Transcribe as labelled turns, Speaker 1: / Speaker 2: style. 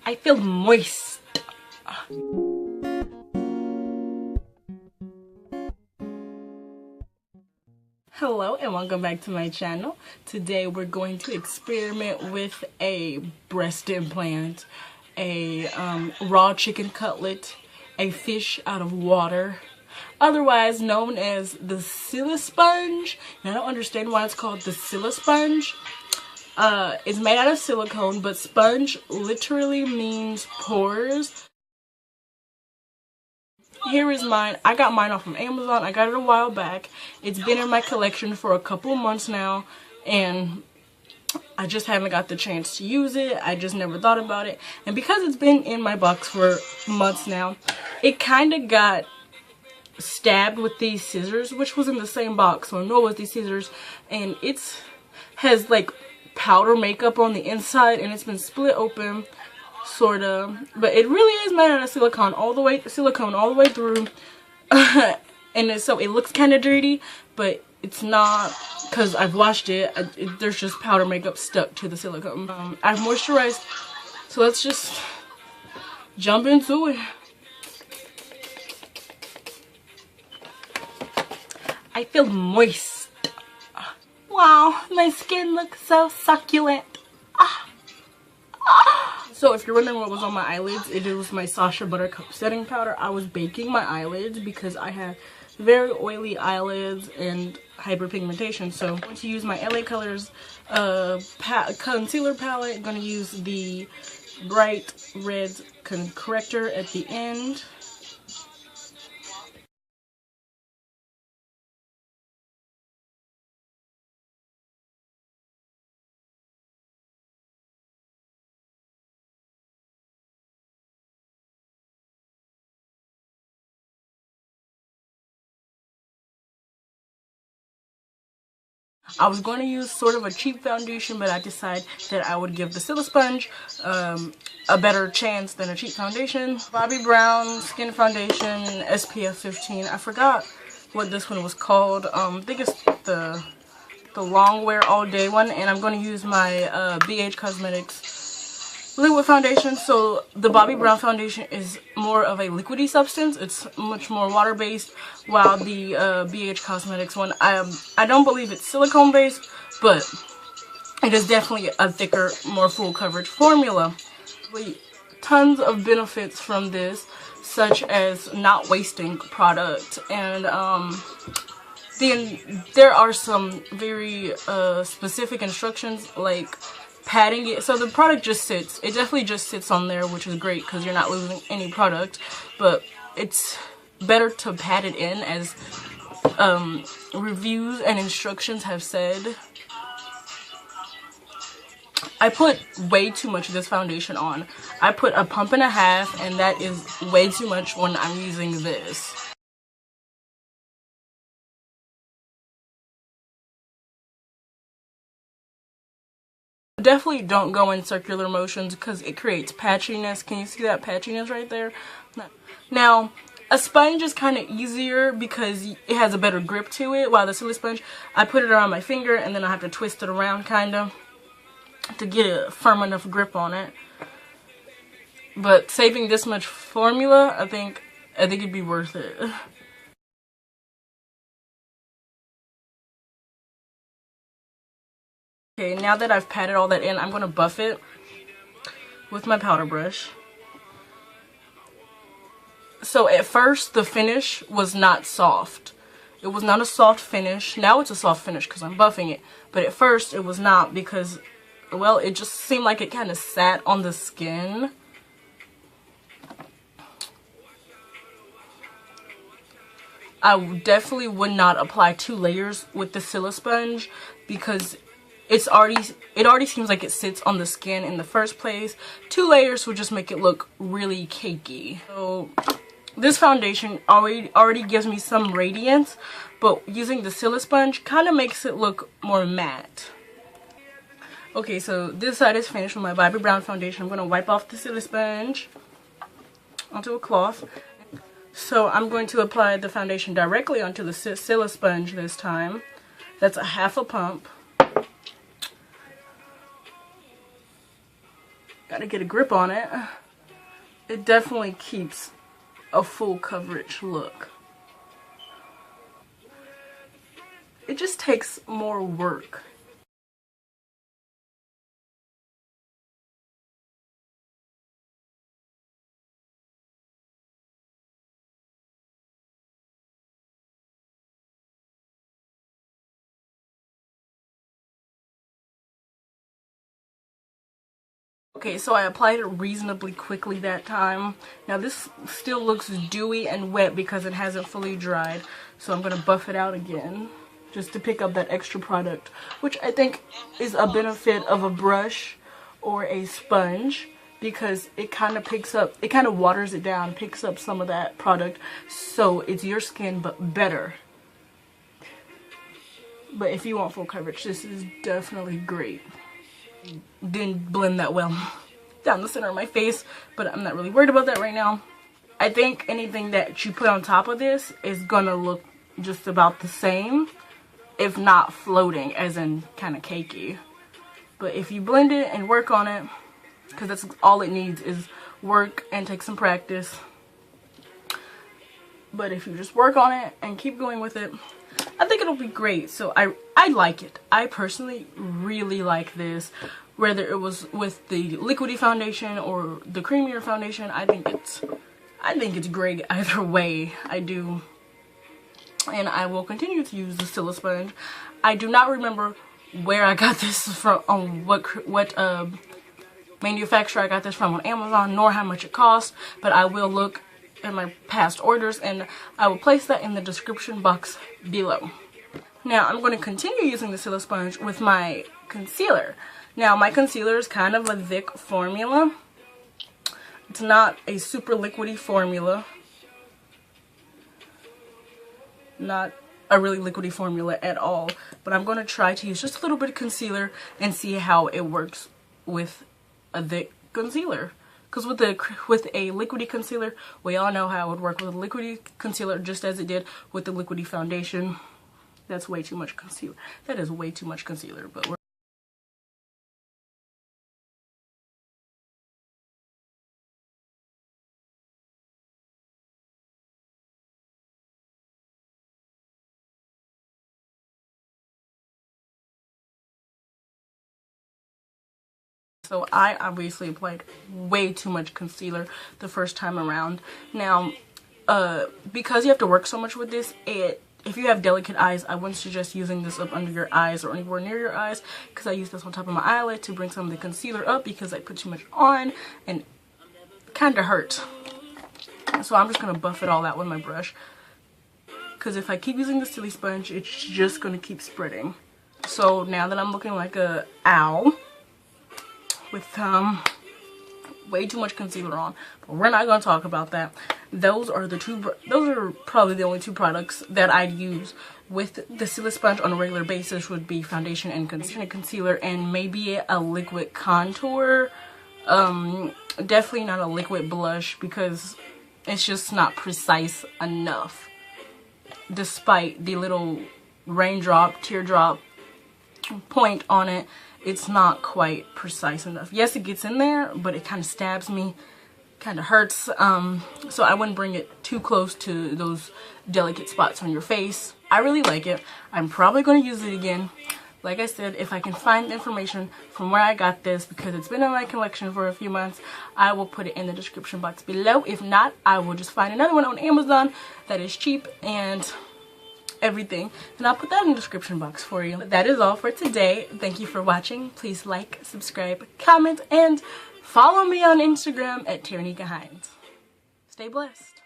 Speaker 1: I feel moist. Hello and welcome back to my channel. Today we're going to experiment with a breast implant, a raw chicken cutlet, a fish out of water, otherwise known as the Silisponge. And I don't understand why it's called the Silisponge. It's made out of silicone, but sponge literally means pores. Here is mine. I got mine off of Amazon. I got it a while back. It's been in my collection for a couple of months now, and I just haven't got the chance to use it. I just never thought about it. And because it's been in my box for months now, it kind of got stabbed with these scissors, which was in the same box. So I know it was these scissors, and it has like powder makeup on the inside, and it's been split open. Sort of, but it really is made out of silicone all the way through. And so it looks kind of dirty, but it's not, because I've washed it. There's just powder makeup stuck to the silicone. I've moisturized, so let's just jump into it. I feel moist. Wow, my skin looks so succulent. So if you're wondering what was on my eyelids, it was my Sacha Buttercup setting powder. I was baking my eyelids because I have very oily eyelids and hyperpigmentation. So I'm going to use my LA Colors concealer palette. I'm going to use the bright red corrector at the end. I was going to use sort of a cheap foundation, but I decided that I would give the Silisponge a better chance than a cheap foundation. Bobbi Brown Skin Foundation SPF 15. I forgot what this one was called. I think it's the long wear all day one, and I'm going to use my BH Cosmetics liquid foundation. So the Bobbi Brown foundation is more of a liquidy substance. It's much more water based, while the BH Cosmetics one, I don't believe it's silicone based, but it is definitely a thicker, more full coverage formula. Tons of benefits from this, such as not wasting product, and then there are some very specific instructions, like padding it. So the product just sits, it definitely just sits on there, which is great because you're not losing any product, but it's better to pad it in, as reviews and instructions have said. I put way too much of this foundation on. I put a pump and a half, and that is way too much when I'm using this. Definitely don't go in circular motions because it creates patchiness. Can you see that patchiness right there? Now, a sponge is kind of easier because it has a better grip to it, while the Silisponge, I put it around my finger and then I have to twist it around kind of to get a firm enough grip on it. But saving this much formula, I think it'd be worth it. Okay, now that I've patted all that in, I'm going to buff it with my powder brush. So at first, the finish was not soft. It was not a soft finish. Now it's a soft finish because I'm buffing it. But at first, it was not because, well, it just seemed like it kind of sat on the skin. I definitely would not apply 2 layers with the Silisponge because it already seems like it sits on the skin in the first place. 2 layers would just make it look really cakey. So this foundation already gives me some radiance, but using the Silisponge kind of makes it look more matte. Okay, so this side is finished with my Bobbi Brown foundation. I'm going to wipe off the Silisponge onto a cloth. So I'm going to apply the foundation directly onto the Silisponge this time. That's a half a pump. Gotta get a grip on it. It definitely keeps a full coverage look. It just takes more work. Okay, so I applied it reasonably quickly that time. Now this still looks dewy and wet because it hasn't fully dried. So I'm going to buff it out again just to pick up that extra product, which I think is a benefit of a brush or a sponge, because it kind of picks up, it kind of waters it down, picks up some of that product, so it's your skin but better. But if you want full coverage, this is definitely great. Didn't blend that well down the center of my face, but I'm not really worried about that right now. I think anything that you put on top of this is gonna look just about the same, if not floating, as in kind of cakey. But if you blend it and work on it, because that's all it needs is work and take some practice. But if you just work on it and keep going with it, I think it'll be great. So I like it. I personally really like this. Whether it was with the liquidy foundation or the creamier foundation, I think it's great either way. I do. And I will continue to use the Silisponge. I do not remember where I got this from, on what manufacturer I got this from on Amazon, nor how much it cost, but I will look at my past orders and I will place that in the description box below. Now I'm going to continue using the Silisponge with my concealer. Now my concealer is kind of a thick formula. It's not a super liquidy formula. Not a really liquidy formula at all. But I'm going to try to use just a little bit of concealer and see how it works with a thick concealer. Because with a liquidy concealer, we all know how it would work with a liquidy concealer, just as it did with the liquidy foundation. That's way too much concealer. That is way too much concealer, but we're so I obviously applied way too much concealer the first time around. Now, because you have to work so much with this, if you have delicate eyes, I wouldn't suggest using this up under your eyes or anywhere near your eyes, because I use this on top of my eyelid to bring some of the concealer up because I put too much on and it kind of hurts. So I'm just going to buff it all out with my brush, because if I keep using the Silisponge, it's just going to keep spreading. So now that I'm looking like a owl with way too much concealer on, but we're not going to talk about that. Those are probably the only two products that I'd use with the Silisponge on a regular basis, would be foundation and concealer, and maybe a liquid contour. Definitely not a liquid blush, because it's just not precise enough. Despite the little raindrop, teardrop point on it, it's not quite precise enough. Yes, it gets in there, but it kind of stabs me, kind of hurts. So I wouldn't bring it too close to those delicate spots on your face. I really like it. I'm probably going to use it again. Like I said, if I can find information from where I got this, because it's been in my collection for a few months, I will put it in the description box below. If not, I will just find another one on Amazon that is cheap and everything, and I'll put that in the description box for you. That is all for today. Thank you for watching. Please like, subscribe, comment, and follow me on Instagram at Terrinikka. Stay blessed.